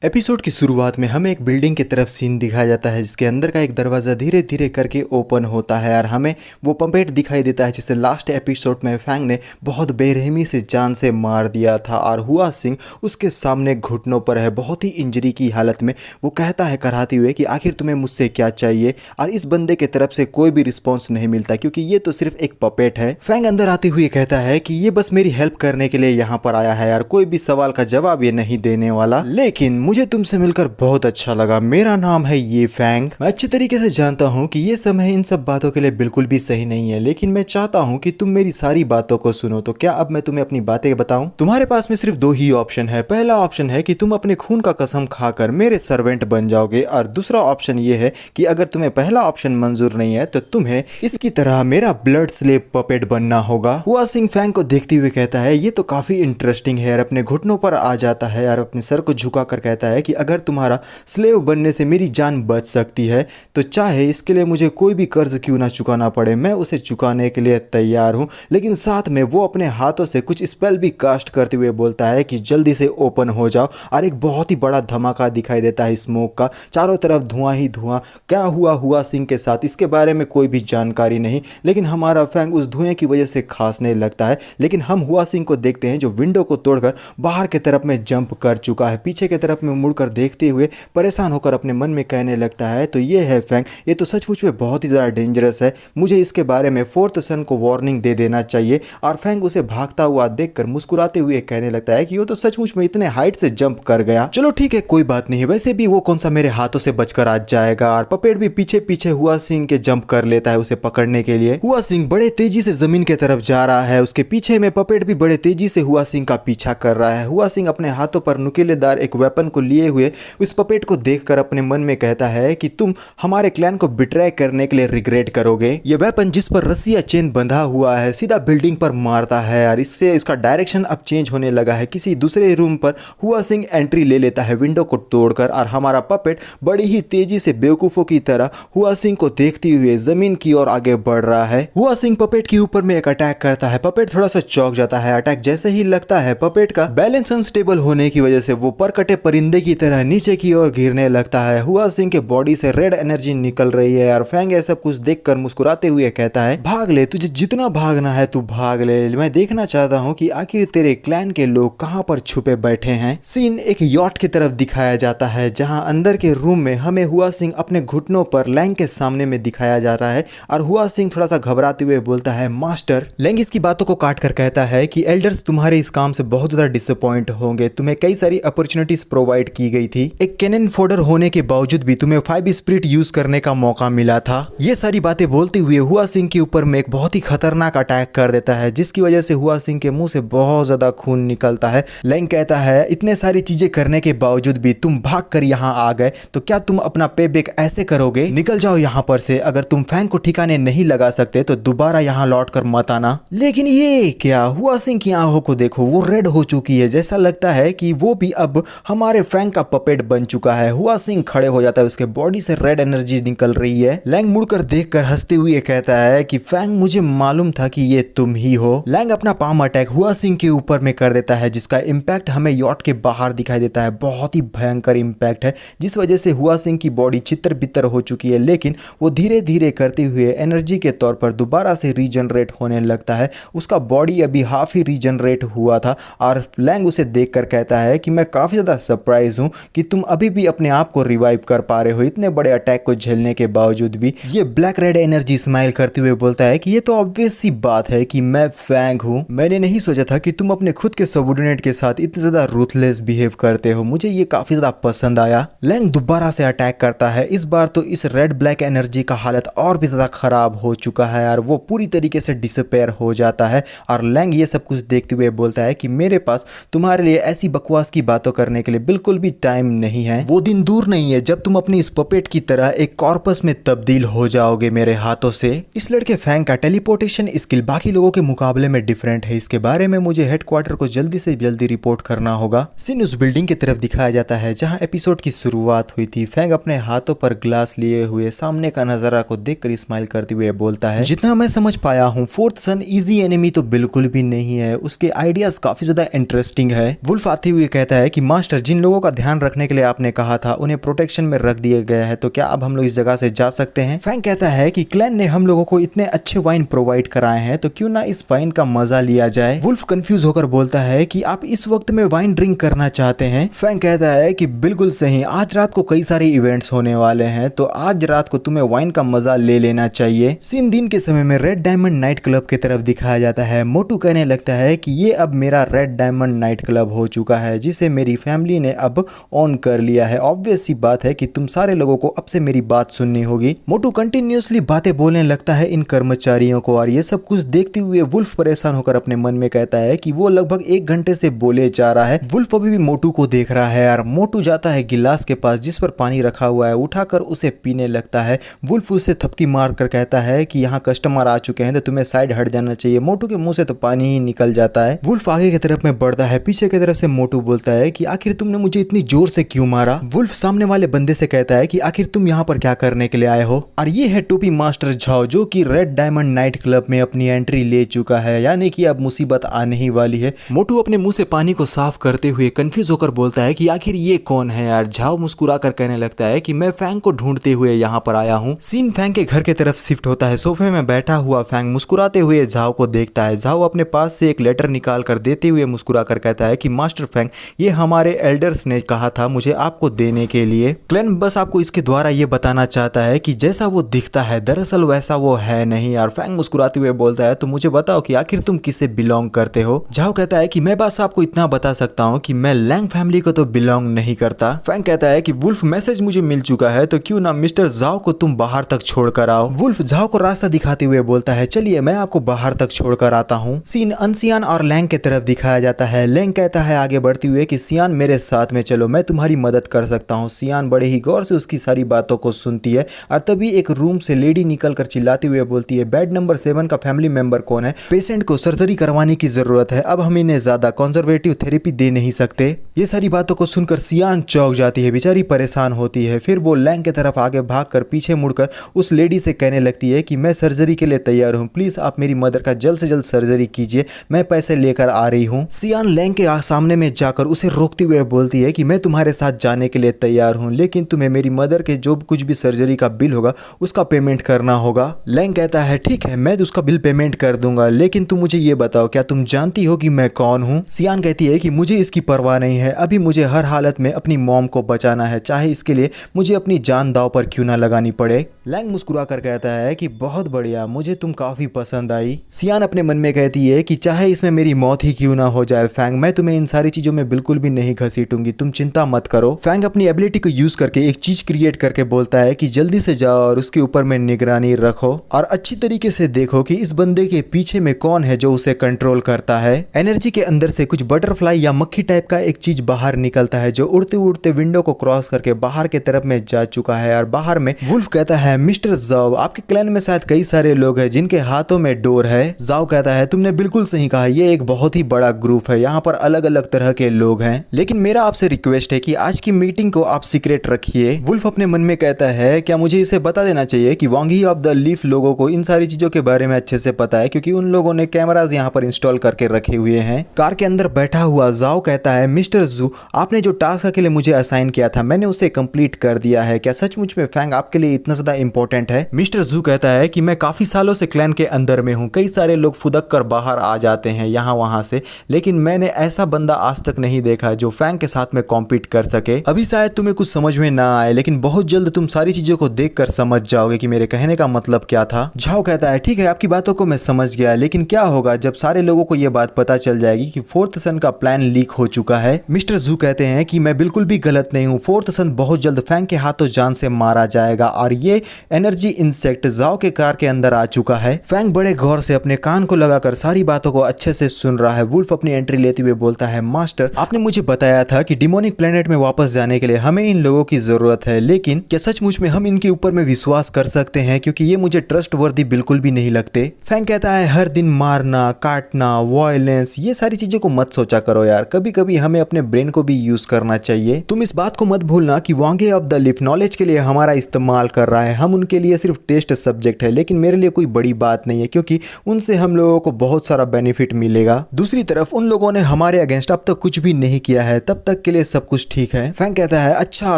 Episode की शुरुआत में हमें एक बिल्डिंग की तरफ सीन दिखाया जाता है जिसके अंदर का एक दरवाज़ा धीरे धीरे करके ओपन होता है और हमें वो पपेट दिखाई देता है जिसे लास्ट एपिसोड में फैंग ने बहुत बेरहमी से जान से मार दिया था। और हुआ सिंह उसके सामने घुटनों पर है, बहुत ही इंजरी की हालत में। वो कहता है कराते हुए कि आखिर तुम्हें मुझसे क्या चाहिए, और इस बंदे की तरफ से कोई भी रिस्पॉन्स नहीं मिलता क्योंकि ये तो सिर्फ एक पपेट है। फैंग अंदर आते हुए कहता है कि ये बस मेरी हेल्प करने के लिए यहाँ पर आया है और कोई भी सवाल का जवाब ये नहीं देने वाला। लेकिन मुझे तुमसे मिलकर बहुत अच्छा लगा, मेरा नाम है ये फैंग। मैं अच्छी तरीके से जानता हूँ कि ये समय इन सब बातों के लिए बिल्कुल भी सही नहीं है, लेकिन मैं चाहता हूँ कि तुम मेरी सारी बातों को सुनो। तो क्या अब मैं तुम्हें अपनी बातें बताऊं? तुम्हारे पास में सिर्फ दो ही ऑप्शन है। पहला ऑप्शन है कि तुम अपने खून का कसम खाकर मेरे सर्वेंट बन जाओगे, और दूसरा ऑप्शन ये है कि अगर तुम्हें पहला ऑप्शन मंजूर नहीं है तो तुम्हें इसकी तरह मेरा ब्लड स्लेव पपेट बनना होगा। हुआ सिंह फैंग को देखते हुए कहता है ये तो काफी इंटरेस्टिंग है, और अपने घुटनों पर आ जाता है और अपने सर को झुकाकर कहता है कि अगर तुम्हारा स्लेव बनने से मेरी जान बच सकती है तो चाहे इसके लिए मुझे कोई भी कर्ज क्यों ना चुकाना पड़े, मैं उसे चुकाने के लिए तैयार हूं। लेकिन साथ में वो अपने हाथों से कुछ स्पेल भी कास्ट करते हुए बोलता है कि जल्दी से ओपन हो जाओ, और एक बहुत ही बड़ा धमाका दिखाई देता है स्मोक का। चारों तरफ धुआं ही धुआं। क्या हुआ सिंह के साथ इसके बारे में कोई भी जानकारी नहीं, लेकिन हमारा फैंग उस धुएं की वजह से खांसने लगता है। लेकिन हम हुआ सिंह को देखते हैं जो विंडो को तोड़कर बाहर की तरफ में जंप कर चुका है। पीछे की तरफ में मुड़कर देखते हुए परेशान होकर अपने मन में कहने लगता है तो ये है फैंग, ये तो सचमुच में बहुत ही ज़्यादा डेंजरस है, मुझे इसके बारे में फोर्थ सन को वार्निंग दे देना चाहिए। और फैंग उसे भागता हुआ देखकर मुस्कुराते हुए कहने लगता है कि वो तो सचमुच में इतने हाइट से जंप कर गया। चलो ठीक है, कोई बात नहीं, वैसे भी वो कौन सा मेरे हाथों से बचकर आ जाएगा। और पपेट भी पीछे पीछे हुआ सिंह के जंप कर लेता है उसे पकड़ने के लिए। हुआ सिंह बड़े तेजी से जमीन की तरफ जा रहा है, उसके पीछे में पपेट भी बड़े तेजी से हुआ सिंह का पीछा कर रहा है। हुआ सिंह अपने हाथों पर नुकीलेदार एक वेपन को लिए हुए उस पपेट को देखकर अपने मन में कहता है कि तुम हमारे क्लैन को बिट्रे करने के लिए रिग्रेट करोगे। ये वेपन जिस पर रस्सी या चेन बंधा हुआ है सीधा बिल्डिंग पर मारता है, और इससे इसका डायरेक्शन अब चेंज होने लगा है। किसी दूसरे रूम पर हुआ सिंह एंट्री ले लेता है विंडो को तोड़कर, और हमारा पपेट बड़ी ही तेजी से बेवकूफों की तरह हुआ सिंह को देखते हुए जमीन की ओर आगे बढ़ रहा है। हुआ सिंह पपेट के ऊपर में एक अटैक करता है। पपेट थोड़ा सा चौंक जाता है। अटैक जैसे ही लगता है पपेट का बैलेंस अनस्टेबल होने की वजह से वो परकटे परिंदे की तरह नीचे की ओर गिरने लगता है। हुआ सिंह के बॉडी से रेड एनर्जी निकल रही है, और फैंग ये सब कुछ देखकर मुस्कुराते हुए कहता है भाग ले, तुझे जितना भागना है तू भाग ले, मैं देखना चाहता हूँ कि आखिर तेरे क्लैन के लोग कहाँ पर छुपे बैठे हैं। सीन एक यॉट की तरफ दिखाया जाता है जहाँ अंदर के रूम में हमें हुआ सिंह अपने घुटनों पर लैंग के सामने में दिखाया जा रहा है, और हुआ सिंह थोड़ा सा घबराते हुए बोलता है मास्टर। लैंग इसकी बातों को काट कर कहता है कि एल्डर्स तुम्हारे इस काम से बहुत ज्यादा डिसअपॉइंट होंगे, तुम्हें कई सारी अपॉर्चुनिटीज प्रोवाइड की गई थी, एक कैनन फोडर होने के बावजूद भी तुम्हें 5 स्पिरिट यूज करने का मौका मिला था। ये सारी बातें बोलते हुए हुआ सिंह के ऊपर में एक बहुत ही खतरनाक अटैक कर देता है, जिसकी वजह से हुआ सिंह के मुंह से बहुत ज्यादा खून निकलता है। लैंग कहता है इतने सारी चीजें करने के बावजूद भी तुम भाग कर यहाँ आ गए, तो क्या तुम अपना पे बैक ऐसे करोगे? निकल जाओ यहाँ पर से, अगर तुम फैंग को ठिकाने नहीं लगा सकते तो दोबारा यहाँ लौट कर मत आना। लेकिन ये क्या, हुआ सिंह की आंखों को देखो, वो रेड हो चुकी है, जैसा लगता है कि वो भी अब हमारे फैंग का पपेट बन चुका है। हुआ सिंह खड़े हो जाता है, उसके बॉडी से रेड एनर्जी निकल रही है। लैंग मुड़कर देखकर हंसते हुए कहता है कि फैंग मुझे मालूम था कि ये तुम ही हो। लैंग अपना पाम अटैक हुआ सिंह के ऊपर में कर देता है, जिसका इम्पैक्ट हमें यॉट के बाहर दिखाई देता है। बहुत ही भयंकर इम्पैक्ट है, जिस वजह से हुआ सिंह की बॉडी छितर बितर हो चुकी है, लेकिन वो धीरे धीरे करते हुए एनर्जी के तौर पर दोबारा से रीजनरेट होने लगता है। उसका बॉडी अभी हाफ ही रीजनरेट हुआ था, और लैंग उसे देखकर कहता है कि मैं काफी ज्यादा सरप्राइज हूं कि तुम अभी भी अपने आप को रिवाइव कर पा रहे हो इतने बड़े अटैक को झेलने के बावजूद भी। ये ब्लैक रेड एनर्जी स्माइल करते हुए बोलता है कि ये तो ऑब्वियस सी बात है कि मैं फैंग हूं, मैंने नहीं सोचा था कि तुम अपने खुद के सबऑर्डिनेट के साथ इतने ज्यादा रूथलेस बिहेव करते हो, मुझे ये काफी ज्यादा पसंद आया। लैंग दोबारा से अटैक करता है। इस बार तो इस रेड ब्लैक एनर्जी का हालत और भी ज्यादा खराब हो चुका है, और वो पूरी तरीके से डिसअपेयर हो जाता है। और लैंग ये सब कुछ देखते हुए बोलता है कि मेरे पास तुम्हारे लिए ऐसी बकवास की बातों करने के लिए बिल्कुल भी टाइम नहीं है। वो दिन दूर नहीं है जब तुम अपनी इस पपेट की तरह एक कॉर्पस में तब्दील हो जाओगे मेरे हाथों से। इस लड़के फैंग का टेलीपोर्टेशन स्किल बाकी लोगों के मुकाबले में डिफरेंट है, इसके बारे में मुझे हेडक्वार्टर को जल्दी से जल्दी रिपोर्ट करना होगा। सीन उस बिल्डिंग की तरफ दिखाया जाता है जहां एपिसोड की शुरुआत हुई थी। फैंग अपने हाथों पर ग्लास लिए हुए सामने का नजारा को देखकर स्माइल करते हुए बोलता है जितना मैं समझ पाया हूँ फोर्थ सन इजी एनिमी तो बिल्कुल भी नहीं है, उसके आइडियाज काफी ज्यादा इंटरेस्टिंग है। वुल्फ आते हुए कहता है कि मास्टर जिन लोगों का ध्यान रखने के लिए आपने कहा था उन्हें प्रोटेक्शन में रख दिया गया है, तो क्या अब हम लोग इस जगह से जा सकते हैं? फैंग कहता है कि क्लैन ने हम लोगों को इतने अच्छे वाइन प्रोवाइड कराए हैं, तो क्यों ना इस वाइन का मजा लिया जाए। वुल्फ कंफ्यूज होकर बोलता है कि आप इस वक्त में वाइन ड्रिंक करना चाहते हैं? फैंग कहता है कि बिल्कुल सही, आज रात को कई सारे इवेंट्स होने वाले हैं, तो आज रात को तुम्हें वाइन का मजा ले लेना चाहिए। सीन दिन के समय में रेड डायमंड नाइट क्लब की तरफ दिखाया जाता है। मोटू कहने लगता है कि ये अब मेरा रेड डायमंड नाइट क्लब हो चुका है, जिसे मेरी फैमिली ने अब ऑन कर लिया है। ऑब्वियस सी बात है कि तुम सारे लोगों को अब से मेरी बात सुननी होगी। मोटू कंटिन्यूअसली बातें बोलने लगता है इन कर्मचारियों को, और ये सब कुछ देखते हुए वुल्फ परेशान होकर अपने मन में कहता है कि वो लगभग 1 घंटे से बोले जा रहा है। वुल्फ अभी भी मोटू को देख रहा है यार। मोटू जाता है गिलास के पास जिस पर पानी रखा हुआ है, उठाकर उसे पीने लगता है। वुल्फ उसे थपकी मार कर कहता है कि यहाँ कस्टमर आ चुके हैं, तो तुम्हें साइड हट जाना चाहिए। मोटू के मुंह से तो पानी ही निकल जाता है। वुल्फ आगे की तरफ में बढ़ता है। पीछे की तरफ से मोटू बोलता है कि आखिर तुमने मुझे इतनी जोर से क्यों मारा? वुल्फ सामने वाले बंदे से कहता है कि आखिर तुम यहाँ पर क्या करने के लिए आए हो? और ये है टोपी मास्टर झाओ, जो कि रेड डायमंड नाइट क्लब में अपनी एंट्री ले चुका है, यानी कि अब मुसीबत आने ही वाली है। मोटू अपने मुंह से पानी को साफ करते हुए कंफ्यूज होकर बोलता है कि आखिर ये कौन है यार? झाओ मुस्कुरा कर कहने लगता है कि मैं फैंग को ढूंढते हुए यहाँ पर आया हूँ। सीन फैंग के घर के तरफ शिफ्ट होता है। सोफे में बैठा हुआ फैंग मुस्कुराते हुए झाओ को देखता है। झाओ अपने पास से एक लेटर निकाल कर देते हुए मुस्कुरा कर कहता है कि मास्टर फैंग, ये हमारे एल्डर्स ने कहा था मुझे आपको देने के लिए। क्लैन बस आपको इसके द्वारा ये बताना चाहता है कि जैसा वो दिखता है दरअसल वैसा वो है नहीं यार। फैंग मुस्कुराते हुए बोलता है तो मुझे बताओ कि आखिर तुम किसे बिलोंग करते हो? झाओ कहता है कि मैं बस आपको इतना बता सकता हूँ कि मैं लैंग फैमिली को तो बिलोंग नहीं करता। फैंग कहता है कि वुल्फ मैसेज मुझे मिल चुका है, तो क्यों ना मिस्टर झाओ को तुम बाहर तक छोड़कर आओ। वुल्फ झाओ को रास्ता दिखाते हुए बोलता है चलिए मैं आपको बाहर तक छोड़कर आता हूँ। सीन अनसियान और लैंग की तरफ दिखाया जाता है। लैंग कहता है आगे बढ़ते हुए कि सियान मेरे साथ में चलो, मैं तुम्हारी मदद कर सकता हूँ। सियान बड़े ही गौर से उसकी सारी बातों को सुनती है, और तभी एक रूम से लेडी निकलकर चिल्लाते हुए बोलती है बेड नंबर 7 का फैमिली मेंबर कौन है? पेशेंट को सर्जरी करवाने की जरूरत है, अब हम इन्हें ज्यादा कंजर्वेटिव थेरेपी दे नहीं सकते। ये सारी बातों को सुनकर सियान चौंक जाती है, बेचारी परेशान होती है। फिर वो लैंग की तरफ आगे भागकर पीछे मुड़कर उस लेडी से कहने लगती है कि मैं सर्जरी के लिए तैयार हूँ, प्लीज आप मेरी मदर का जल्द से जल्द सर्जरी कीजिए, मैं पैसे लेकर आ रही हूँ। सियान लैंग के सामने में जाकर उसे रोकते हुए बोलती है कि मैं तुम्हारे साथ जाने के लिए तैयार हूँ, लेकिन तुम्हें मेरी मदर के जो कुछ भी सर्जरी का बिल होगा उसका पेमेंट करना होगा। लैंग कहता है ठीक है मैं उसका बिल पेमेंट कर दूंगा, लेकिन तुम मुझे ये बताओ क्या तुम जानती हो कि मैं कौन हूँ? सियान कहती है कि मुझे इसकी परवाह नहीं है, अभी मुझे हर हालत में अपनी मॉम को बचाना है, चाहे इसके लिए मुझे अपनी जान दांव पर क्यों ना लगानी पड़े। लैंग मुस्कुरा कर कहता है कि बहुत बढ़िया, मुझे तुम काफी पसंद आई। सियान अपने मन में कहती है कि चाहे इसमें मेरी मौत ही क्यों ना हो जाए फैंग, मैं तुम्हें इन सारी चीजों में बिल्कुल भी नहीं घसीटूंगी, तुम चिंता मत करो। फैंग अपनी एबिलिटी को यूज करके एक चीज क्रिएट करके बोलता है कि जल्दी से जाओ और उसके ऊपर में निगरानी रखो और अच्छी तरीके से देखो कि इस बंदे के पीछे में कौन है जो उसे कंट्रोल करता है। एनर्जी के अंदर से कुछ बटरफ्लाई या मक्खी टाइप का एक चीज बाहर निकलता है जो उड़ते उड़ते विंडो को क्रॉस करके बाहर के तरफ में जा चुका है। और बाहर में वुल्फ कहता है मिस्टर जाओ, आपके क्लैन में शायद कई सारे लोग हैं जिनके हाथों में डोर है। जाओ कहता है तुमने बिल्कुल सही कहा, ये एक बहुत ही बड़ा ग्रुप है, यहाँ पर अलग अलग तरह के लोग हैं, लेकिन मेरा आपसे रिक्वेस्ट है कि आज की मीटिंग को आप सीक्रेट रखिए। वुल्फ अपने मन में कहता है क्या मुझे इसे बता देना चाहिए कि वांगी ऑफ द लीफ लोगों को इन सारी चीजों के बारे में अच्छे से पता है, क्योंकि उन लोगों ने कैमराज यहाँ पर इंस्टॉल करके रखे हुए हैं। कार के अंदर बैठा हुआ जाओ कहता है मिस्टर जू, आपने जो टास्क के लिए मुझे असाइन किया था मैंने उसे कंप्लीट कर दिया है, क्या सचमुच में फैंग आपके लिए इतना ज्यादा इंपॉर्टेंट है? मिस्टर जू कहता है कि मैं काफी सालों से क्लैन के अंदर में हूँ, कई सारे लोग फुदक कर बाहर आ जाते हैं यहाँ वहां से, लेकिन मैंने ऐसा बंदा आज तक नहीं देखा जो फैंग के साथ में कॉम्पीट कर सके। अभी शायद तुम्हें कुछ समझ में ना आए, लेकिन बहुत जल्द तुम सारी चीजों को देखकर समझ जाओगे कि मेरे कहने का मतलब क्या था। झाओ कहता है ठीक है आपकी बातों को मैं समझ गया, लेकिन क्या होगा जब सारे लोगों को यह बात पता चल जाएगी कि फोर्थ सन का प्लान लीक हो चुका है? मिस्टर जू कहते हैं कि मैं बिल्कुल भी गलत नहीं हूँ, फोर्थ सन बहुत जल्द फैंग के हाथों जान से मारा जाएगा और ये एनर्जी इंसेक्ट जाओ के कार के अंदर आ चुका है। फैंग बड़े गौर से अपने कान को लगाकर सारी बातों को अच्छे से सुन रहा है। वुल्फ अपनी एंट्री लेते हुए बोलता है मास्टर, आपने मुझे बताया था कि डिमोनिक प्लेनेट में वापस जाने के लिए हमें इन लोगों की जरूरत है, लेकिन क्या सचमुच में हम इनके ऊपर में विश्वास कर सकते हैं? क्योंकि ये मुझे ट्रस्ट वर्दी बिल्कुल भी नहीं लगते। फैंग कहता है हर दिन मारना, काटना, वायलेंस, ये सारी चीजों को मत सोचा करो यार, कभी कभी हमें अपने ब्रेन को भी यूज करना चाहिए। तुम इस बात को मत भूलना कि वांगे ऑफ द लिफ नॉलेज के लिए हमारा इस्तेमाल कर रहा है, हम उनके लिए सिर्फ टेस्ट सब्जेक्ट है, लेकिन मेरे लिए कोई बड़ी बात नहीं है क्योंकि उनसे हम लोगों को बहुत सारा बेनिफिट मिलेगा। दूसरी तरफ उन लोगों ने हमारे अगेंस्ट अब तक कुछ भी नहीं किया है, तब तक तक के लिए सब कुछ ठीक है। फैंग कहता है अच्छा,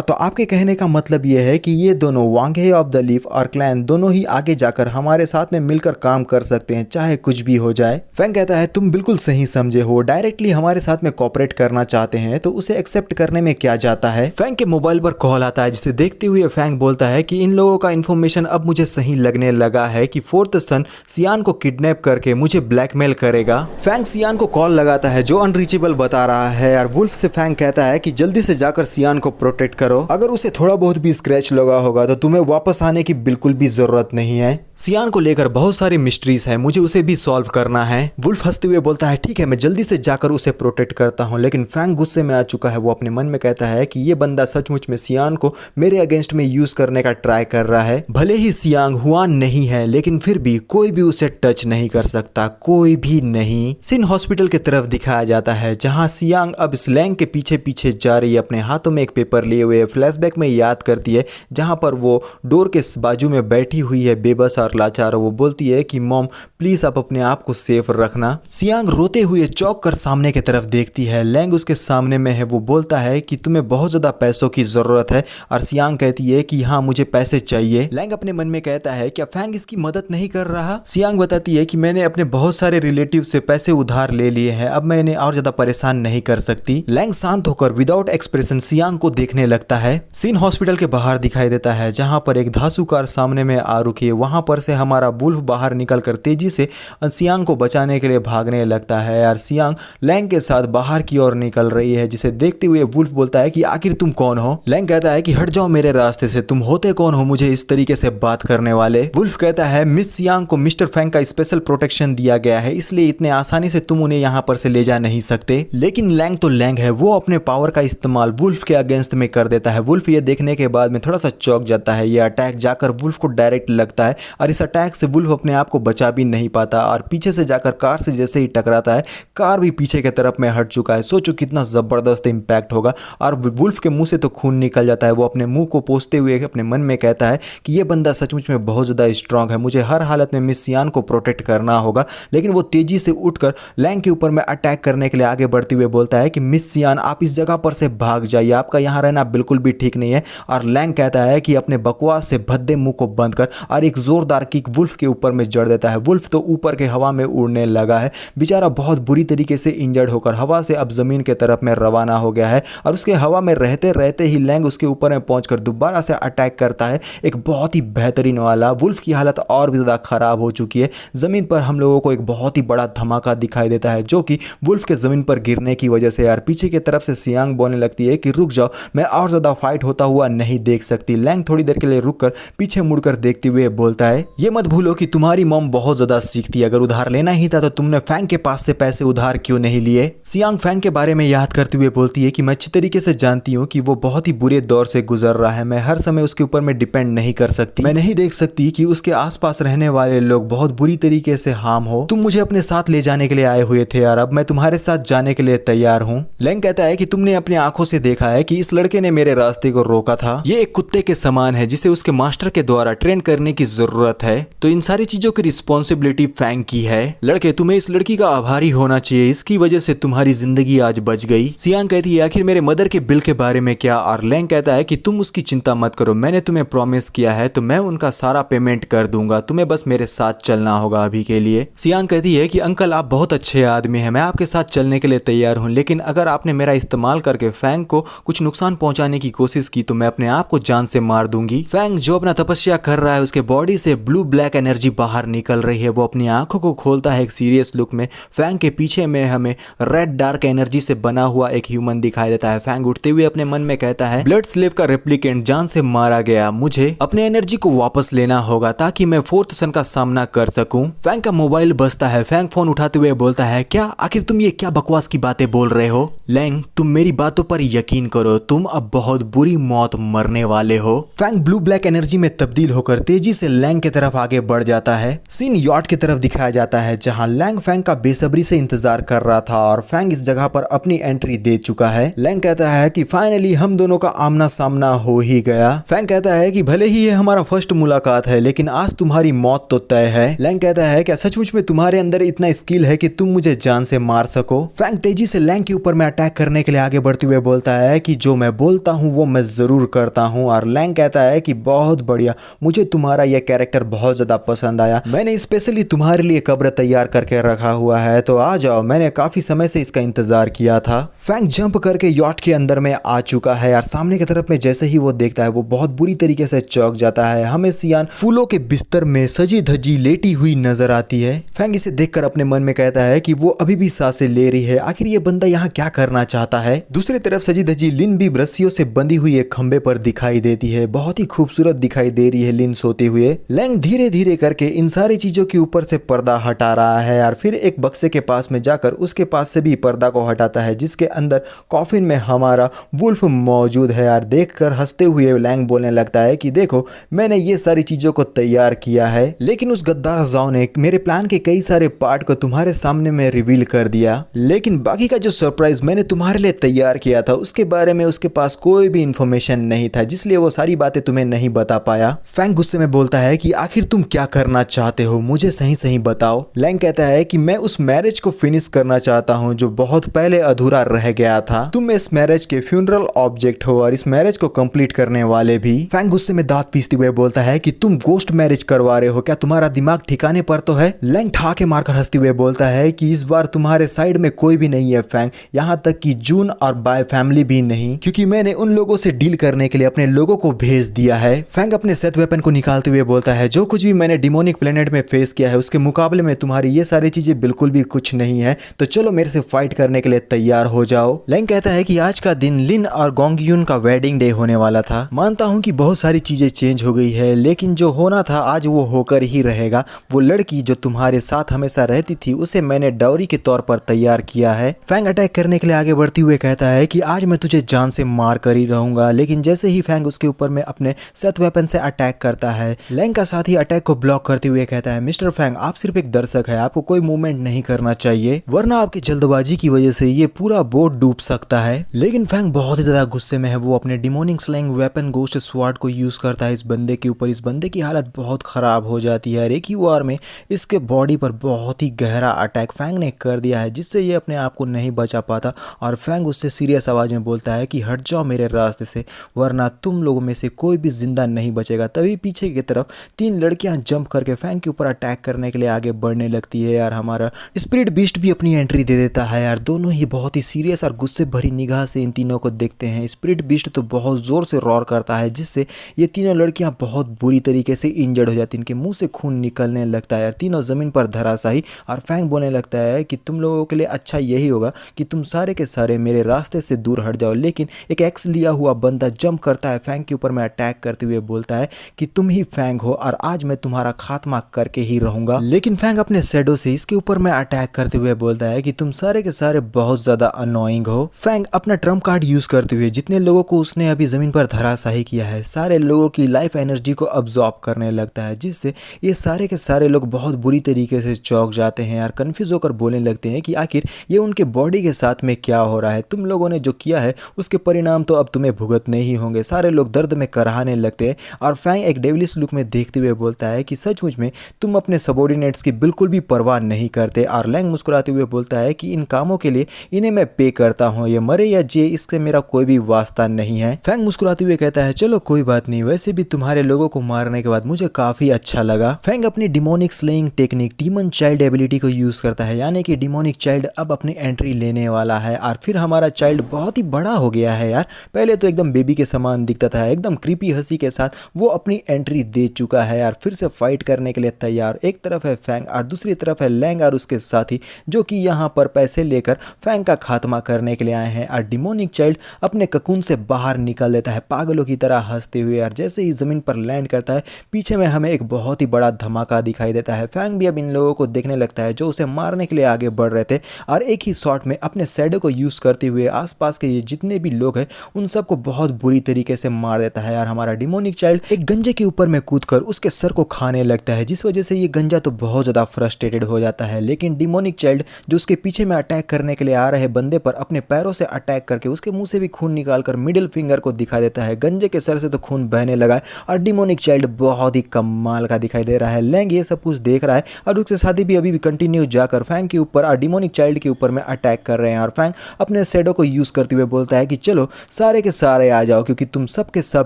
तो आपके कहने का मतलब ये है कि ये दोनों वांग हे ऑफ द लीफ और क्लैन दोनों ही आगे जाकर हमारे साथ में मिलकर काम कर सकते हैं, चाहे कुछ भी हो जाए। फैंग कहता है तुम बिल्कुल सही समझे हो, डायरेक्टली हमारे साथ में कोऑपरेट करना चाहते हैं तो उसे एक्सेप्ट करने में क्या जाता है। फैंग के मोबाइल पर कॉल आता है, जिसे देखते हुए फैंग बोलता है कि इन लोगों का इन्फॉर्मेशन अब मुझे सही लगने लगा है कि फोर्थ सन सियान को किडनैप करके मुझे ब्लैकमेल करेगा। फैंग सियान को कॉल लगाता है जो अनरीचेबल बता रहा है और वुल्फ से फैंग कहता है कि जल्दी से जाकर सियान को प्रोटेक्ट करो, अगर उसे थोड़ा बहुत भी स्क्रैच लगा होगा तो तुम्हें वापस आने की बिल्कुल भी जरूरत नहीं है। सियान को लेकर बहुत सारी मिस्ट्रीज है, मुझे उसे भी सॉल्व करना है। वुल्फ हंसते हुए बोलता है ठीक है, मैं जल्दी से जाकर उसे प्रोटेक्ट करता हूँ। लेकिन फैंग गुस्से में आ चुका है, वो अपने मन में कहता है कि ये बंदा सचमुच में सियान को मेरे अगेंस्ट में यूज करने का ट्राई कर रहा है। भले ही सियांग हुआन नहीं है लेकिन फिर भी कोई भी उसे टच नहीं कर सकता, कोई भी नहीं। सिन हॉस्पिटल की तरफ दिखाया जाता है जहाँ सियांग अब स्लैंग के पीछे पीछे जा रही है, अपने हाथों में एक पेपर लिए हुए। फ्लैशबैक में याद करती है जहाँ पर वो डोर के बाजू में बैठी हुई है बेबस और लाचार। वो बोलती है कि मॉम प्लीज आप अपने आप को सेफ रखना। सियांग रोते हुए चौंक कर सामने की तरफ देखती है, लैंग उसके सामने में है। वो बोलता है कि तुम्हें बहुत ज्यादा पैसों की जरूरत है और सियांग कहती है कि हाँ मुझे पैसे चाहिए। लैंग अपने मन में कहता है क्या फैंग इसकी मदद नहीं कर रहा। सियांग बताती है कि मैंने अपने बहुत सारे रिलेटिव से पैसे उधार ले लिए हैं, अब मैं इन्हें और ज्यादा परेशान नहीं कर सकती। लैंग शांत होकर विदाउट एक्सप्रेशन सियांग को देखने लगता है। सीन हॉस्पिटल के बाहर दिखाई देता है जहां पर एक धासु कार सामने में आ रुकी है। वहां पर से हमारा वुल्फ बाहर निकलकर तेजी से सियांग को बचाने के लिए भागने लगता है और सियांग लैंग के साथ बाहर की ओर निकल रही है, जिसे देखते हुए वुल्फ बोलता है कि आखिर तुम कौन हो। लैंग कहता है कि हट जाओ मेरे रास्ते से, तुम होते कौन हो मुझे इस तरीके से बात करने वाले। वुल्फ कहता है मिस सियांग को मिस्टर फैंग का स्पेशल प्रोटेक्शन दिया गया है, इसलिए इतने आसानी से तुम उन्हें यहाँ पर से ले जा नहीं सकते। लेकिन लैंग तो लैंग है, वो अपने पावर का इस्तेमाल वुल्फ के अगेंस्ट में कर देता है। वुल्फ ये देखने के बाद में थोड़ा सा चौंक जाता है। ये अटैक जाकर वुल्फ को डायरेक्ट लगता है और इस अटैक से वुल्फ अपने आप को बचा भी नहीं पाता और पीछे से जाकर कार से जैसे ही टकराता है, कार भी पीछे की तरफ में हट चुका है। सोचो कितना जबरदस्त इंपैक्ट होगा। और वुल्फ के मुंह से तो खून निकल जाता है। वो अपने मुंह को पोंछते हुए अपने मन में कहता है कि ये बंदा सचमुच में बहुत ज्यादा स्ट्रांग है, मुझे हर हालत में मिस सियान को प्रोटेक्ट करना होगा। लेकिन वो तेजी से उठकर लैंग के ऊपर में अटैक करने के लिए आगे बढ़ते हुए बोलता है कि मिस सियान आप इस जगह पर से भाग जाइए, आपका यहाँ रहना बिल्कुल भी ठीक नहीं है। और लैंग कहता है कि अपने बकवास से भद्दे मुंह को बंद कर और एक जोरदार किक वुल्फ के ऊपर में जड़ देता है। वुल्फ तो ऊपर के हवा में उड़ने लगा है, बेचारा बहुत बुरी तरीके से इंजर्ड होकर हवा से अब जमीन के तरफ में रवाना हो गया है। और उसके हवा में रहते रहते ही लैंग उसके ऊपर में पहुंचकर दोबारा से अटैक करता है, एक बहुत ही बेहतरीन वाला। वुल्फ की हालत और भी ज्यादा खराब हो चुकी है। जमीन पर हम लोगों को एक बहुत ही बड़ा धमाका दिखाई देता है जो कि वुल्फ के जमीन पर गिरने की वजह से यार पीछे की तरफ से सियांग बोलने लगती है कि रुक जाओ, मैं और ज्यादा फाइट होता हुआ नहीं देख सकती। लैंग थोड़ी देर के लिए रुककर पीछे मुड़कर देखते हुए बोलता है ये मत भूलो कि तुम्हारी मॉम बहुत ज्यादा सीखती है, अगर उधार लेना ही था तो तुमने फैंग के पास से पैसे उधार क्यों नहीं लिए। सियांग फैंग के बारे में याद करते हुए बोलती है कि मैं अच्छी तरीके से जानती हूँ कि वो बहुत ही बुरे दौर से गुजर रहा है, मैं हर समय उसके ऊपर में डिपेंड नहीं कर सकती। मैं नहीं देख सकती कि उसके आसपास रहने वाले लोग बहुत बुरी तरीके से हार्म हो। तुम मुझे अपने साथ ले जाने के लिए आए हुए थे यार, अब मैं तुम्हारे साथ जाने के लिए तैयार हूँ। लैंग कहता है कि तुमने अपनी आंखों से देखा है कि इस लड़के ने मेरे रास्ते को रोका था, ये एक कुत्ते के समान है जिसे उसके मास्टर के द्वारा ट्रेन करने की जरूरत है, तो इन सारी चीजों की रिस्पॉन्सिबिलिटी फैंग की है। लड़के तुम्हें इस लड़की का आभारी होना चाहिए, इसकी वजह से तुम्हारी जिंदगी आज बच गई। सियांग कहती है आखिर मेरे मदर के बिल के बारे में क्या। और लैंग कहता है कि तुम उसकी चिंता मत करो, मैंने तुम्हें प्रॉमिस किया है तो मैं उनका सारा पेमेंट कर दूंगा, तुम्हें बस मेरे साथ चलना होगा अभी के लिए। सियांग कहती है कि अंकल आप बहुत अच्छे आदमी हैं, मैं आपके साथ चलने के लिए तैयार हूँ, लेकिन अगर आपने मेरा इस्तेमाल करके फैंग को कुछ नुकसान पहुंचाने की कोशिश की तो मैं अपने आप को जान से मार दूंगी। फैंग जो अपना तपस्या कर रहा है उसके बॉडी से ब्लू ब्लैक एनर्जी बाहर निकल रही है। वो अपनी आंखों को खोलता है एक सीरियस लुक में। फैंग के पीछे में हमें रेड डार्क एनर्जी से बना हुआ एक ह्यूमन दिखाई देता है। फैंग उठते हुए अपने मन में कहता है ब्लड स्लेव का रेप्लिकेंट जान से मारा गया, मुझे अपने एनर्जी को वापस लेना होगा ताकि मैं फोर्थ सन का सामना कर सकूं। फैंग का मोबाइल बजता है। फैंग फोन उठाते हुए बोलता है क्या आखिर तुम ये क्या बकवास की बातें बोल रहे हो। लैंग तुम मेरी बातों पर यकीन करो, तुम अब बहुत बुरी मौत मरने वाले हो। फैंग ब्लू ब्लैक एनर्जी में तब्दील होकर तेजी से लैंग की तरफ आगे बढ़ जाता है। सीन यॉट की तरफ दिखाया जाता है जहां लैंग फैंग का बेसब्री से इंतजार कर रहा था और फैंग इस जगह पर अपनी एंट्री दे चुका है। लैंग कहता है कि फाइनली हम दोनों का आमना सामना हो ही गया। फैंग कहता है कि भले ही ये हमारा फर्स्ट मुलाकात है लेकिन आज तुम्हारी मौत तो तय है। लैंग कहता है क्या सचमुच में तुम्हारे अंदर इतना स्किल है कि तुम मुझे जान से मार सको। फैंग तेजी से लैंग के ऊपर में अटैक करने के लिए आगे बढ़ते हुए बोलता है कि जो मैं बोलता हूँ वो मैं ज़रूर करता हूँ। और लैंग कहता है कि बहुत बढ़िया, मुझे तुम्हारा यह कैरेक्टर बहुत ज़्यादा पसंद आया, मैंने स्पेशली तुम्हारे लिए कब्र तैयार करके रखा हुआ है, तो आ जाओ, मैंने काफ़ी समय से इसका इंतज़ार किया था। फैंग जंप करके यॉट के अंदर में आ चुका है और सामने की तरफ में जैसे ही वो देखता है वो बहुत बुरी तरीके से चौंक जाता है। हमें सियान फूलों के बिस्तर में सजी धजी लेटी हुई नजर आती है। फैंग इसे देखकर अपने मन में कहता है कि वो अभी भी सांसें ले रही है, आखिर ये बंदा यहाँ क्या करना चाहता है। दूसरी तरफ सजी धजी लिन भी रस्सियों से बंधी हुई एक खंबे पर दिखाई देती है, बहुत ही खूबसूरत दिखाई दे रही है लिन सोते हुए। लैंग धीरे धीरे करके इन सारी चीजों के ऊपर से पर्दा हटा रहा है और फिर एक बक्से के पास में जाकर उसके पास से भी पर्दा को हटाता है, जिसके अंदर कॉफिन में हमारा वुल्फ मौजूद है। और देखकर हंसते हुए लैंग बोलने लगता है कि देखो, मैंने ये सारी चीजों को तैयार किया है, लेकिन उस गद्दार जाओ ने मेरे प्लान के कई सारे पार्ट को तुम्हारे सामने में रिवील कर दिया, लेकिन बाकी का जो सरप्राइज मैंने तुम्हारे लिए तैयार किया था उसके बारे में उसके पास कोई भी इंफॉर्मेशन नहीं था, जिसलिए वो सारी बातें तुम्हें नहीं बता पाया। फैंग गुस्से में बोलता है कि आखिर तुम क्या करना चाहते हो, मुझे सही सही बताओ। लैंग कहता है कि मैं उस मैरिज को फिनिश करना चाहता हूँ जो बहुत पहले अधूरा रह गया था। तुम इस मैरिज के फ्यूनरल ऑब्जेक्ट हो और इस मैरिज को कंप्लीट करने वाले भी। फैंग गुस्से में दांत पीसते हुए बोलता है कि तुम गोस्ट मैरिज करवा रहे हो, क्या तुम्हारा दिमाग ठिकाने पर तो है। लैंग ठाके मारकर हंसते हुए बोलता है कि इस बार तुम्हारे साइड में कोई भी नहीं है फैंग, यहाँ तक कि जून और बाय फैमिली भी नहीं, क्योंकि मैंने उन लोगों से डील करने के लिए अपने लोगों को भेज दिया है। फैंग अपने सेथ वेपन को निकालते हुए बोलता है जो कुछ भी मैंने डिमोनिक प्लेनेट में फेस किया है उसके मुकाबले में तुम्हारी ये सारी चीजें बिल्कुल भी कुछ नहीं है, तो चलो मेरे से फाइट करने के लिए तैयार हो जाओ। लैंग कहता है कि आज का दिन लिन और गोंगयुन का वेडिंग डे होने वाला था, मानता हूँ कि बहुत सारी चीजें चेंज हो गई है, लेकिन जो होना था आज वो होकर ही रहेगा। वो लड़की जो तुम्हारे साथ हमेशा रहती थी उसे मैंने डाउरी के तौर पर तैयार किया है। फैंग अटैक करने के लिए आगे बढ़ते हुए कहता है कि आज मैं तुझे जान से मार कर ही रहूंगा, लेकिन जैसे ही फैंग उसके ऊपर में अपने सेथ वेपन से अटैक करता है, लैंग का साथी अटैक को ब्लॉक करते हुए कहता है मिस्टर फैंग, आप सिर्फ एक दर्शक है, आपको कोई मूवमेंट नहीं करना चाहिए, वरना आपकी जल्दबाजी की वजह से ये पूरा बोट डूब सकता है। लेकिन फैंग बहुत ही ज्यादा गुस्से में है, वो अपने demonic slang weapon ghost sword को यूज करता है इस बंदे के ऊपर। इस बंदे की हालत बहुत खराब हो जाती है, एक ही वार में इसके बॉडी पर बहुत ही गहरा अटैक फैंग ने कर दिया है, जिससे ये अपने आप को नहीं बचा पाता। और फैंग उससे सीरियस आवाज में बोलता है कि हट जाओ मेरे रास्ते से, वरना तुम लोगों में से कोई भी जिंदा नहीं बचेगा। तभी पीछे की तरफ तीन लड़कियां जंप करके फैंग के ऊपर अटैक करने के लिए आगे बढ़ने लगती है यार। हमारा स्पिरिट बीस्ट भी अपनी एंट्री दे देता है यार। दोनों ही बहुत ही सीरियस और गुस्से भरी निगाह से इन तीनों को देखते हैं। स्पिरिट बीस्ट तो बहुत जोर से रॉर करता है, जिससे ये तीनों लड़कियां बहुत बुरी तरीके से इंजर्ड हो जाती हैं, इनके मुंह से खून निकलने लगता है यार। तीनों जमीन पर धराशायी। और फैंग बोलने लगता है कि तुम लोगों के लिए अच्छा यही होगा कि तुम सारे के सारे मेरे रास्ते से दूर हट जाओ। लेकिन एक एक्स लिया हुआ बंदा जंप करता है फैंग के ऊपर में अटैक करते हुए बोलता है कि तुम ही फैंग हो और आज मैं तुम्हारा खात्मा करके ही रहूंगा। लेकिन फैंग अपने शैडो से इसके ऊपर में अटैक करते हुए बोलता है कि तुम सारे के सारे बहुत ज्यादा अनोइंग हो। फैंग अपना ट्रम्प कार्ड यूज करते हुए जितने लोगों को उसने अभी जमीन पर धराशायी किया है, सारे लोगों की लाइफ एनर्जी को अब्सॉर्ब करने लगता है, जिससे ये सारे के सारे लोग बहुत बुरी तरीके से चौंक जाते हैं यार। कंफ्यूज होकर बोलने लगते हैं कि आखिर ये उनके बॉडी के साथ में क्या हो रहा है। तुम लोगों ने जो किया है उसके परिणाम तो अब तुम्हें भुगतने ही होंगे। सारे लोग दर्द में कराहने लगते हैं और फैंग एक डेविलिश लुक में देखते हुए बोलता है कि सचमुच में तुम अपने सबॉर्डिनेट्स की बिल्कुल भी परवाह नहीं करते। और लैंग मुस्कुराते हुए बोलता है कि इन कामों के लिए इन्हें मैं पे करता हूँ, ये मरे या जिए इससे मेरा कोई भी वास्ता नहीं है। फैंग मुस्कुराते हुए कहता है चलो कोई बात नहीं, वैसे भी तुम्हारे लोगों को मारने के बाद मुझे काफी अच्छा लगा। फैंग अपनी demonic slaying technique demon child ability को यूज करता है, यानी कि डिमोनिक चाइल्ड अब अपनी एंट्री लेने वाला है। और फिर हमारा चाइल्ड बहुत ही बड़ा हो गया है यार। पहले तो एकदम बेबी के समान दिखता था, एकदम क्रीपी हंसी के साथ वो अपनी एंट्री दे चुका है यार, फिर से फाइट करने के लिए तैयार। एक तरफ है फैंग और दूसरी तरफ है लैंग और उसके साथी, जो कि यहाँ पर पैसे लेकर फैंग का खात्मा करने के लिए आए हैं। और डिमोनिक चाइल्ड अपने ककून से बाहर निकल देता है पागलों की तरह हंसते हुए यार। जैसे ही जमीन पर लैंड करता है पीछे में हमें एक बहुत ही बड़ा धमाका दिखाई देता है। फैंग भी अब इन लोगों को देखने लगता है जो उसे मारने के लिए आगे बढ़ रहे थे, और एक ही शॉट में अपने शैडो को यूज करते हुए आसपास के ये जितने भी लोग हैं उन सबको बहुत बुरी तरीके से मार देता है यार। हमारा डिमोनिक चाइल्ड एक गंजे के ऊपर में कूदकर उसके सर को खाने लगता है, जिस वजह से ये गंजा तो बहुत ज्यादा फ्रस्ट्रेटेड हो जाता है। लेकिन डिमोनिक चाइल्ड जो उसके पीछे में अटैक करने के लिए आ रहे बंदे पर अपने पैरों से अटैक करके उसके मुंह से भी खून निकालकर मिडिल फिंगर को दिखा देता है। गंजे के सर से तो खून बहने लगा है और डिमोनिक चाइल्ड बहुत ही कमाल का दिखाई दे रहा है। लैंग ये सब कुछ देख रहा है और उसके साथी भी अभी भी कंटिन्यू जाकर फैंग के ऊपर और डिमोनिक चाइल्ड के ऊपर में अटैक कर रहे हैं। और फैंग अपने अपने शैडो को यूज करते हुए बोलता है कि चलो सारे के सारे आ जाओ क्योंकि तुम सब के सब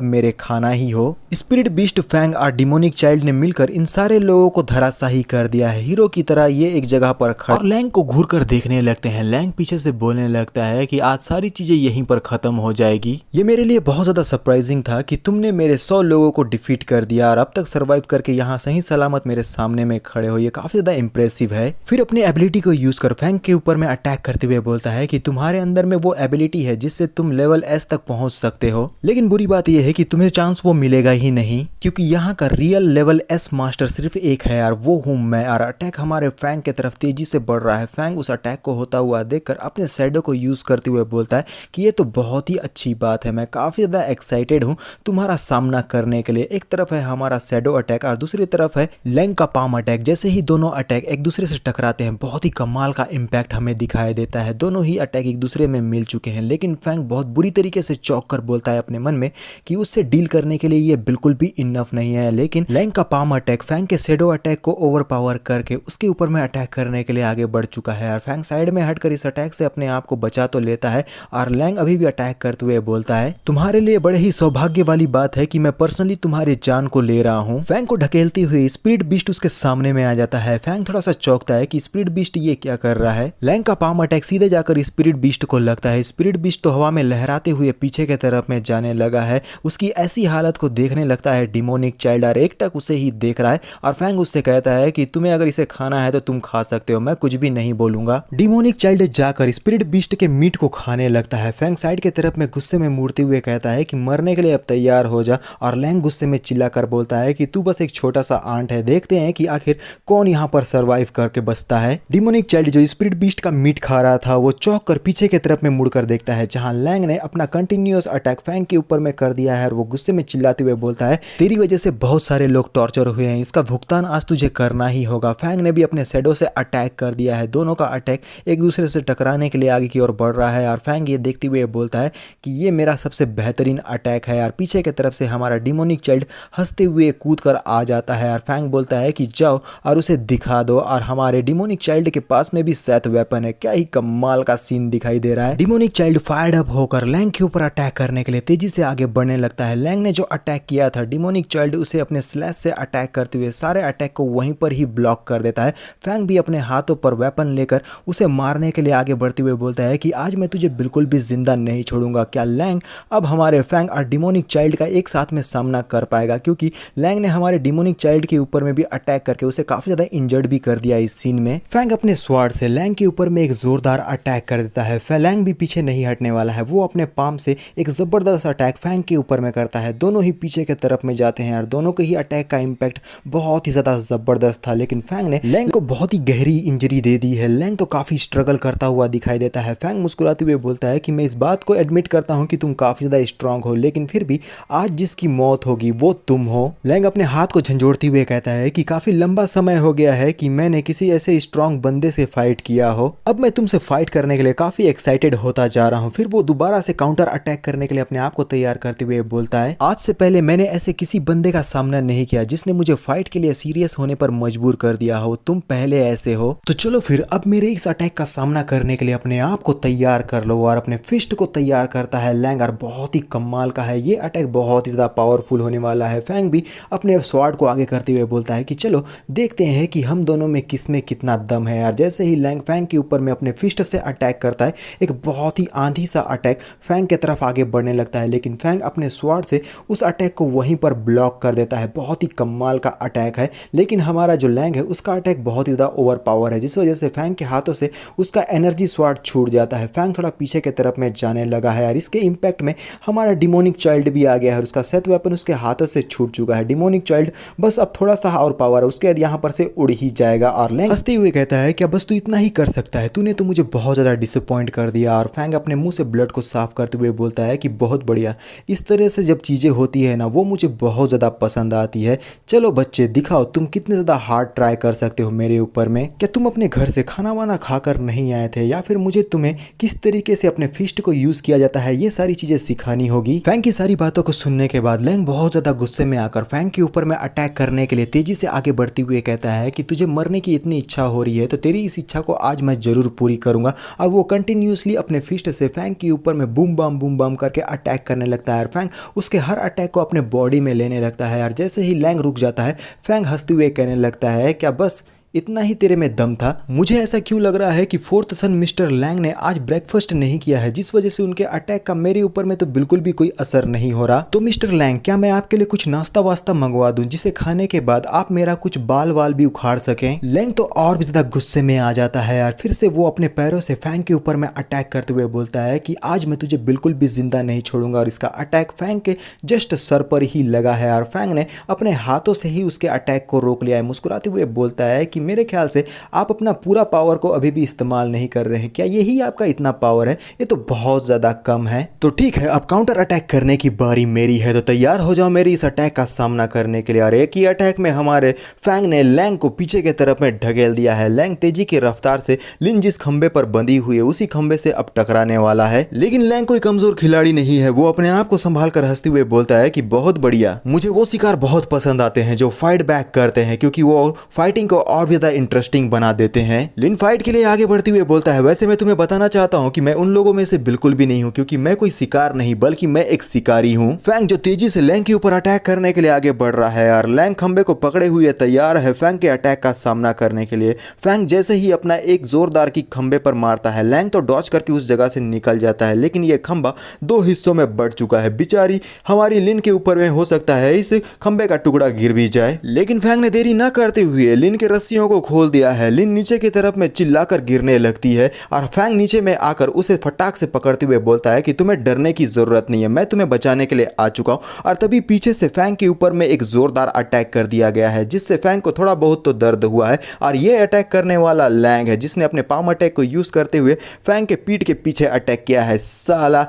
मेरे खाना ही हो। स्पिरिट बीस्ट, फैंग और डिमोनिक चाइल्ड ने मिलकर इन सारे लोगों को धराशाही कर दिया है। हीरो की तरह ये एक जगह पर खड़ा और लैंग को घूर कर देखने लगते हैं। लैंग पीछे से बोलने लगता है कि आज सारी चीजें यहीं पर खत्म हो जाएगी। ये मेरे लिए बहुत ज्यादा सरप्राइजिंग था कि तुमने मेरे 100 लोगों को डिफीट कर दिया और अब तक सर्वाइव करके यहाँ सही सलामत मेरे सामने में खड़े हो। ये काफी ज्यादा इंप्रेसिव है। फिर अपनी एबिलिटी को यूज कर फैंग के ऊपर में अटैक करते हुए बोलता है कि तुम्हारे अंदर में वो एबिलिटी है जिससे तुम लेवल एस तक पहुंच सकते हो, लेकिन बुरी बात यह है कि तुम्हें चांस वो मिलेगा ही नहीं क्योंकि यहाँ का रियल लेवल एस मास्टर सिर्फ एक है यार, वो हूँ मैं। और अटैक हमारे फैंग की तरफ तेजी से बढ़ रहा है। फैंग उस अटैक को होता हुआ देखकर अपने शैडो को यूज करते हुए बोलता है कि ये तो बहुत ही अच्छी बात है, मैं काफी ज्यादा एक्साइटेड हूँ तुम्हारा सामना करने के लिए। एक तरफ है हमारा शैडो अटैक और दूसरी तरफ है लैंग का पाम अटैक। जैसे ही दोनों अटैक एक दूसरे से टकराते हैं बहुत ही कमाल का इम्पैक्ट हमें दिखाई देता है। दोनों ही अटैक एक दूसरे में मिल चुके हैं, लेकिन फैंग बहुत बुरी तरीके से चौंक कर बोलता है अपने मन में कि उससे डील करने के लिए ये बिल्कुल भी इनफ नहीं है। लेकिन लैंग का पाम अटैक फैंग के शैडो अटैक को ओवरपावर करके उसके ऊपर में अटैक करने के लिए आगे बढ़ चुका है और फैंग साइड में हटकर इस अटैक से अपने आप को बचा तो लेता है और लैंग अभी भी अटैक करते हुए बोलता है तुम्हारे लिए बड़े ही सौभाग्य वाली बात है कि मैं पर्सनली तुम्हारी जान को ले रहा हूँ। फैंग को ढकेलती हुई स्पिरिट बीस्ट उसके सामने में आ जाता है। फैंग थोड़ा सा चौंकता है कि स्पिरिट बीस्ट ये क्या कर रहा है। लैंग का पाम अटैक सीधे जाकर स्पिरिट बीस्ट को लगता है। स्पिरिट बीस्ट तो हवा में लहराते हुए पीछे के तरफ में जाने लगा है। उसकी ऐसी हालत को देखने लगता है डिमोनिक चाइल्ड और एक टक उसे ही देख रहा है और फैंग उससे कहता है कि तुम्हें अगर इसे खाना है तो तुम खा सकते हो, मैं कुछ भी नहीं बोलूंगा। डिमोनिक चाइल्ड जाकर स्पिरिट बीस्ट के मीट को खाने लगता है। फैंग साइड के तरफ में गुस्से में मुड़ते हुए कहता है कि मरने के लिए अब तैयार हो जा और लैंग गुस्से में चिल्लाकर बोलता है कि तू बस एक छोटा सा आंट है, देखते हैं कि आखिर कौन यहाँ पर सर्वाइव करके बचता है। डिमोनिक चाइल्ड जो स्पिरिट बीस्ट का मीट खा रहा था वो चौंक कर पीछे की तरफ में मुड़कर देखता है जहां लैंग ने अपना कंटिन्यूअस अटैक फैंग के ऊपर में कर दिया है और वो गुस्से में चिल्लाते हुए बोलता है तेरी वजह से बहुत सारे लोग टॉर्चर हुए हैं, इसका भुगतान आज तुझे करना ही होगा। फैंग ने भी अपने शैडो से अटैक कर दिया है। दोनों का अटैक एक दूसरे से टकराने के लिए आगे की ओर बढ़ रहा है और फैंग ये देखते हुए बोलता है कि ये मेरा सबसे बेहतरीन अटैक है यार। पीछे की तरफ से हमारा डिमोनिक चाइल्ड हंसते हुए कूद कर आ जाता है और फैंग बोलता है कि जाओ और उसे दिखा दो और हमारे डिमोनिक चाइल्ड के पास में भी सेथ वेपन है। क्या ही कमाल का सीन दिखाई दे रहा है। डिमोनिक चाइल्ड फायर्ड अप होकर लैंग के ऊपर अटैक करने के लिए तेजी से आगे बढ़ने लगता है। लैंग ने जो अटैक किया था डिमोनिक चाइल्ड उसे अपने स्लैश से अटैक करते हुए सारे अटैक को वहीं पर ही ब्लॉक कर देता है। फैंग भी अपने हाथों पर वेपन लेकर उसे मारने के लिए आगे बढ़ते हुए बोलता है कि आज मैं तुझे बिल्कुल भी जिंदा नहीं छोड़ूंगा। क्या लैंग अब हमारे फैंग और डिमोनिक चाइल्ड का एक साथ में सामना कर पाएगा, क्योंकि लैंग ने हमारे डिमोनिक चाइल्ड के ऊपर में भी अटैक करके उसे काफी ज्यादा इंजर्ड भी कर दिया इस सीन में। फैंग अपने स्वॉर्ड से लैंग के ऊपर में एक जोरदार अटैक कर देता है। लैंग भी पीछे नहीं हटने वाला है। वो अपने पाम से एक जबरदस्त अटैक फैंग के ऊपर में करता है। दोनों ही पीछे के तरफ में जाते हैं और दोनों के ही अटैक का इम्पैक्ट बहुत ही ज्यादा जबरदस्त था, लेकिन फैंग ने लैंग को बहुत ही गहरी इंजरी दे दी है। लैंग तो काफी स्ट्रगल करता हुआ दिखाई देता है। फैंग मुस्कुराते हुए बोलता है कि मैं इस बात को एडमिट करता हूं कि तुम काफी ज्यादा स्ट्रांग हो, लेकिन फिर भी आज जिसकी मौत होगी वो तुम हो। लैंग अपने हाथ को झंझोड़ते हुए कहता है कि काफी लंबा समय हो गया है कि मैंने किसी ऐसे स्ट्रांग बंदे से फाइट किया हो। अब मैं तुमसे फाइट करने के लिए काफी एक्साइटेड होता जा रहा हूं। फिर वो दोबारा से काउंटर अटैक करने के लिए अपने आप को तैयार करते हुए बोलता है आज से पहले मैंने ऐसे किसी बंदे का सामना नहीं किया जिसने मुझे फाइट के लिए सीरियस होने पर मजबूर कर दिया हो। तुम पहले ऐसे हो, तो चलो फिर अब मेरे इस अटैक का सामना करने के लिए अपने आप को तैयार कर लो। और अपने फिस्ट को तैयार करता है लैंग और बहुत ही कमाल का है ये अटैक, बहुत ही ज्यादा पावरफुल होने वाला है। फैंग भी अपने स्वॉर्ड को आगे करते हुए बोलता है कि चलो देखते हैं कि हम दोनों में किस में कितना दम है यार। जैसे ही लैंग फैंग के ऊपर में अपने फिस्ट से अटैक करता है एक बहुत ही आंधी सा अटैक फैंग की तरफ आगे बढ़ने लगता है, लेकिन फैंग अपने स्वॉर्ड से उस अटैक को वहीं पर ब्लॉक कर देता है। बहुत ही कमाल का अटैक है, लेकिन हमारा जो लैंग है उसका अटैक बहुत ही ज़्यादा ओवर पावर है, जिस वजह से फैंग के हाथों से उसका एनर्जी स्वॉर्ड छूट जाता है। फैंग थोड़ा पीछे की तरफ में जाने लगा है और इसके इम्पैक्ट में हमारा डिमोनिक चाइल्ड भी आ गया है और उसका सेथ वेपन उसके हाथों से छूट चुका है। डिमोनिक चाइल्ड बस अब थोड़ा सा और पावर है, उसके बाद यहाँ पर से उड़ ही जाएगा। और लैंग हंसते हुए कहता है क्या बस तू इतना ही कर सकता है, तूने तो मुझे बहुत ज़्यादा डिसअपॉइंट कर दिया। और फैंग अपने मुंह से ब्लड को साफ करते हुए बोलता है कि बहुत बढ़िया, इस तरह से जब चीज़ें होती है ना वो मुझे बहुत ज़्यादा पसंद आती है। चलो बच्चे दिखाओ तुम कितने ज़्यादा हार्ड ट्राई कर सकते हो मेरे ऊपर में। क्या तुम अपने घर से खाना वाना खाकर नहीं आए थे, या फिर मुझे तुम्हें किस तरीके से अपने फिस्ट को यूज़ किया जाता है ये सारी चीज़ें सिखानी होगी। फैंग की सारी बातों को सुनने के बाद लैंग बहुत ज़्यादा गुस्से में आकर फैंग के ऊपर में अटैक करने के लिए तेजी से आगे बढ़ते हुए कहता है कि तुझे मरने की इतनी इच्छा हो रही है तो तेरी इस इच्छा को आज मैं ज़रूर पूरी करूँगा। और वो कंटिन्यू कंटिन्यूसली अपने फिस्ट से फैंग के ऊपर में बूम बाम करके अटैक करने लगता है। फैंग उसके हर अटैक को अपने बॉडी में लेने लगता है यार। जैसे ही लैंग रुक जाता है, फैंग हंसते हुए कहने लगता है, क्या बस इतना ही तेरे में दम था? मुझे ऐसा क्यों लग रहा है कि फोर्थ सन मिस्टर लैंग ने आज ब्रेकफास्ट नहीं किया है, जिस वजह से उनके अटैक का मेरे ऊपर में तो बिल्कुल भी कोई असर नहीं हो रहा। तो मिस्टर लैंग, क्या मैं आपके लिए कुछ नाश्ता वास्ता मंगवा दूं, जिसे खाने के बाद आप मेरा कुछ बाल वाल भी उखाड़ सकें? लैंग तो और भी ज्यादा गुस्से में आ जाता है यार। फिर से वो अपने पैरों से फैंग के ऊपर में अटैक करते हुए बोलता है कि आज मैं तुझे बिल्कुल भी जिंदा नहीं छोड़ूंगा। और इसका अटैक फैंग के जस्ट सर पर ही लगा है और फैंग ने अपने हाथों से ही उसके अटैक को रोक लिया है। मुस्कुराते हुए बोलता है कि मेरे ख्याल से आप अपना पूरा पावर को अभी भी इस्तेमाल नहीं कर रहे हैं। क्या यही आपका इतना पावर है? ये तो बहुत ज्यादा कम है। तो ठीक है, अब काउंटर अटैक करने की बारी मेरी है, तो तैयार हो जाओ मेरी इस अटैक का सामना करने के लिए। और एक ही अटैक में हमारे फैंग ने लैंग को पीछे के तरफ में ढकेल दिया है। लैंग तेजी की रफ्तार से लिन जिस खंबे पर बंधी हुई है उसी खंबे से अब टकराने वाला है। लेकिन लैंग कोई कमजोर खिलाड़ी नहीं है। वो अपने आप को संभाल कर हंसते हुए बोलता है कि बहुत बढ़िया, मुझे वो शिकार बहुत पसंद आते हैं जो फाइट बैक करते हैं, क्योंकि वो फाइटिंग को और ज्यादा इंटरेस्टिंग बना देते हैं। लिन फाइट के लिए आगे बढ़ते हुए बोलता है, वैसे मैं तुम्हें बताना चाहता हूं कि मैं उन लोगों में से बिल्कुल भी नहीं हूं, क्योंकि मैं कोई शिकार नहीं बल्कि मैं एक शिकारी हूं। फैंग जो तेजी से लैंग के ऊपर अटैक करने के लिए आगे बढ़ रहा है और लैंग खंबे को पकड़े हुए तैयार है फैंग के अटैक का सामना करने के लिए। फैंग जैसे ही अपना एक जोरदार की खंबे पर मारता है, लैंग तो डॉज करके उस जगह से निकल जाता है। लेकिन यह खंबा दो हिस्सों में बढ़ चुका है। बेचारी हमारी लिन के ऊपर में हो सकता है इस खंबे का टुकड़ा गिर भी जाए। लेकिन फैंग ने देरी न करते हुए लिन के रस्सियों को खोल दिया है। लिन नीचे की तरफ में चिल्लाकर गिरने लगती है और फैंग नीचे में आकर उसे फटाक से पकड़ते हुए बोलता है कि तुम्हें डरने की जरूरत नहीं है, मैं तुम्हें बचाने के लिए आ चुका हूं। और तभी पीछे से फैंग के ऊपर में एक जोरदार अटैक कर दिया गया है, जिससे फैंग को थोड़ा बहुत तो दर्द हुआ है। और यह अटैक करने वाला लैंग है, जिसने अपने पाम अटैक को यूज करते हुए फैंग के पीठ के पीछे अटैक किया है। साला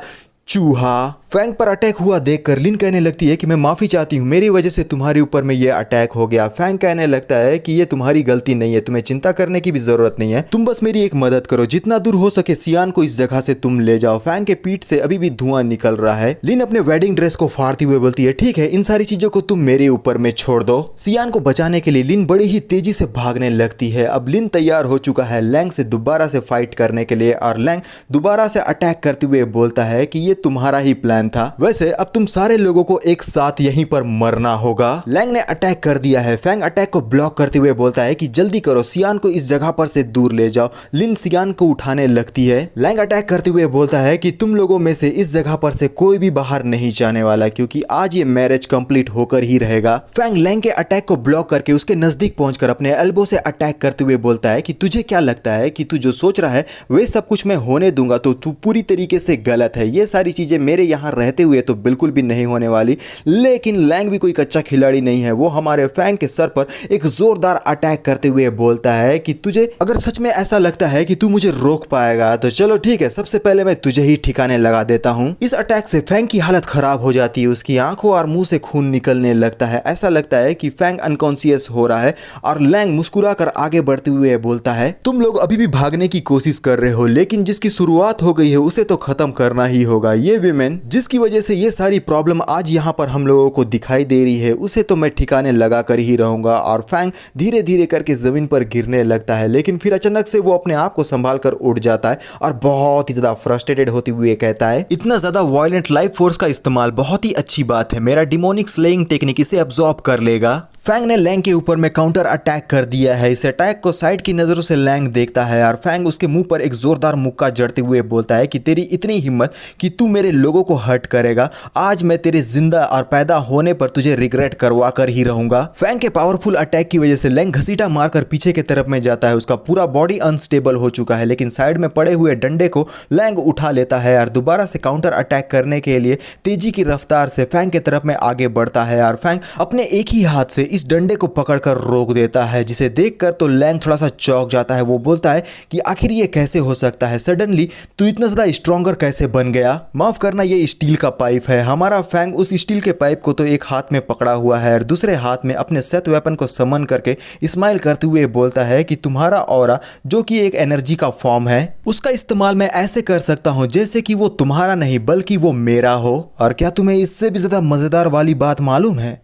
चूहा। फैंग पर अटैक हुआ देखकर लिन कहने लगती है कि मैं माफी चाहती हूँ, मेरी वजह से तुम्हारे ऊपर में ये अटैक हो गया। फैंग कहने लगता है कि ये तुम्हारी गलती नहीं है, तुम्हें चिंता करने की भी जरूरत नहीं है, तुम बस मेरी एक मदद करो, जितना दूर हो सके सियान को इस जगह से तुम ले जाओ। फैंग के पीठ से अभी भी धुआं निकल रहा है। लिन अपने वेडिंग ड्रेस को फाड़ती हुए बोलती है, ठीक है, इन सारी चीजों को तुम मेरे ऊपर में छोड़ दो। सियान को बचाने के लिए लिन बड़ी ही तेजी से भागने लगती है। अब लिन तैयार हो चुका है लैंग से दोबारा से फाइट करने के लिए और लैंग दोबारा से अटैक करते हुए बोलता है कि ये तुम्हारा ही प्लान था, वैसे अब तुम सारे लोगों को एक साथ यहीं पर मरना होगा। लैंग ने अटैक कर दिया है। फैंग अटैक को ब्लॉक करते हुए बोलता है कि जल्दी करो, सियान को इस जगह पर से दूर ले जाओ। लिन सियान को उठाने लगती है। लैंग अटैक करते हुए बोलता है कि तुम लोगों में से इस जगह पर से कोई भी बाहर नहीं जाने वाला, क्योंकि आज ये मैरिज कंप्लीट होकर ही रहेगा। फैंग लैंग के अटैक को ब्लॉक करके उसके नजदीक पहुंचकर अपने एल्बो से अटैक करते हुए बोलता है कि तुझे क्या लगता है कि तू जो सोच रहा है वे सब कुछ मैं होने दूंगा, तो तू पूरी तरीके से गलत है। ये सारी चीजें मेरे यहाँ रहते हुए तो बिल्कुल भी नहीं होने वाली। लेकिन लैंग भी कोई कच्चा खिलाड़ी नहीं है। वो हमारे फैंग के सर पर एक जोरदार अटैक करते हुए बोलता है कि तुझे अगर सच में ऐसा लगता है कि तू मुझे रोक पाएगा तो चलो ठीक है, सबसे पहले मैं तुझे ही ठिकाने लगा देता हूं। इस अटैक से फैंग की हालत खराब हो जाती है। उसकी आंखों और मुंह से खून निकलने लगता है। ऐसा लगता है कि फैंग अनकॉन्शियस हो रहा है और लैंग मुस्कुराकर आगे बढ़ते हुए बोलता है, तुम लोग अभी भी भागने की कोशिश कर रहे हो, लेकिन जिसकी शुरुआत हो गई है उसे तो खत्म करना ही होगा। ये विमेन जिसकी वजह से ये सारी प्रॉब्लम आज यहाँ पर हम लोगों को दिखाई दे रही है, उसे तो मैं ठिकाने लगा कर ही रहूंगा। और फैंग धीरे धीरे करके जमीन पर गिरने लगता है, लेकिन फिर अचानक से वो अपने आप को संभाल कर उठ जाता है और बहुत ही ज्यादा फ्रस्ट्रेटेड होते हुए कहता है, इतना ज्यादा वायलेंट लाइफ फोर्स का इस्तेमाल बहुत ही अच्छी बात है, मेरा डिमोनिक स्लेइंग टेक्निक इसे अब्सॉर्ब कर लेगा। फैंग ने लैंग के ऊपर में काउंटर अटैक कर दिया है। इस अटैक को साइड की नजरों से लैंग देखता है और फैंग उसके मुंह पर एक जोरदार मुक्का जड़ते हुए बोलता है कि तेरी इतनी हिम्मत कि तू मेरे लोगों को हर्ट करेगा, आज मैं तेरे जिंदा और पैदा होने पर तुझे रिग्रेट करवा कर ही रहूंगा। फैंग के पावरफुल अटैक की वजह से लैंग घसीटा मारकर पीछे की तरफ में जाता है। उसका पूरा बॉडी अनस्टेबल हो चुका है, लेकिन साइड में पड़े हुए डंडे को लैंग उठा लेता है और दोबारा से काउंटर अटैक करने के लिए तेजी की रफ्तार से फैंग की तरफ में आगे बढ़ता है और फैंग अपने एक ही हाथ से इस डंडे को पकड़कर रोक देता है, जिसे देखकर तो लैंग थोड़ा सा चौंक जाता है। वो बोलता है कि आखिर ये कैसे हो सकता है, सडनली तू इतना ज्यादा स्ट्रॉन्गर कैसे बन गया? माफ करना, ये स्टील का पाइप है। हमारा फैंग उस स्टील के पाइप को तो एक हाथ में पकड़ा हुआ है और दूसरे हाथ में अपने सेथ वेपन को समन करके स्माइल करते हुए बोलता है कि तुम्हारा ऑरा, जो कि एक एनर्जी का फॉर्म है, उसका इस्तेमाल मैं ऐसे कर सकता हूं जैसे कि वो तुम्हारा नहीं बल्कि वो मेरा हो। और क्या तुम्हें इससे भी ज्यादा मजेदार वाली बात मालूम है?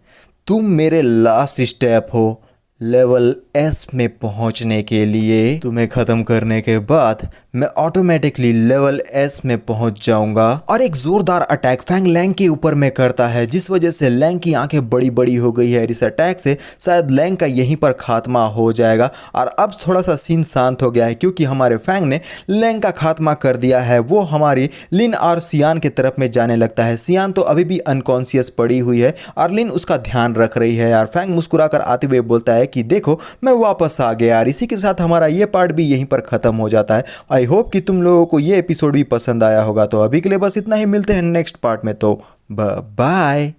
तुम मेरे लास्ट स्टेप हो। लेवल एस में पहुंचने के लिए तुम्हें खत्म करने के बाद मैं ऑटोमेटिकली लेवल एस में पहुंच जाऊंगा और एक जोरदार अटैक फैंग लैंग के ऊपर में करता है, जिस वजह से लैंग की आंखें बड़ी बड़ी हो गई है। इस अटैक से शायद लैंग का यहीं पर खात्मा हो जाएगा और अब थोड़ा सा सीन शांत हो गया है क्योंकि हमारे फैंग ने लैंग का खात्मा कर दिया है। वो हमारी लिन और सियान की तरफ में जाने लगता है। सियान तो अभी भी अनकॉन्शियस पड़ी हुई है और लिन उसका ध्यान रख रही है यार। फैंग मुस्कुराकर आते हुए बोलता है कि देखो मैं वापस आ गया यार। इसी के साथ हमारा ये पार्ट भी यहीं पर खत्म हो जाता है। आई होप कि तुम लोगों को ये एपिसोड भी पसंद आया होगा। तो अभी के लिए बस इतना ही, मिलते हैं नेक्स्ट पार्ट में। तो बाय।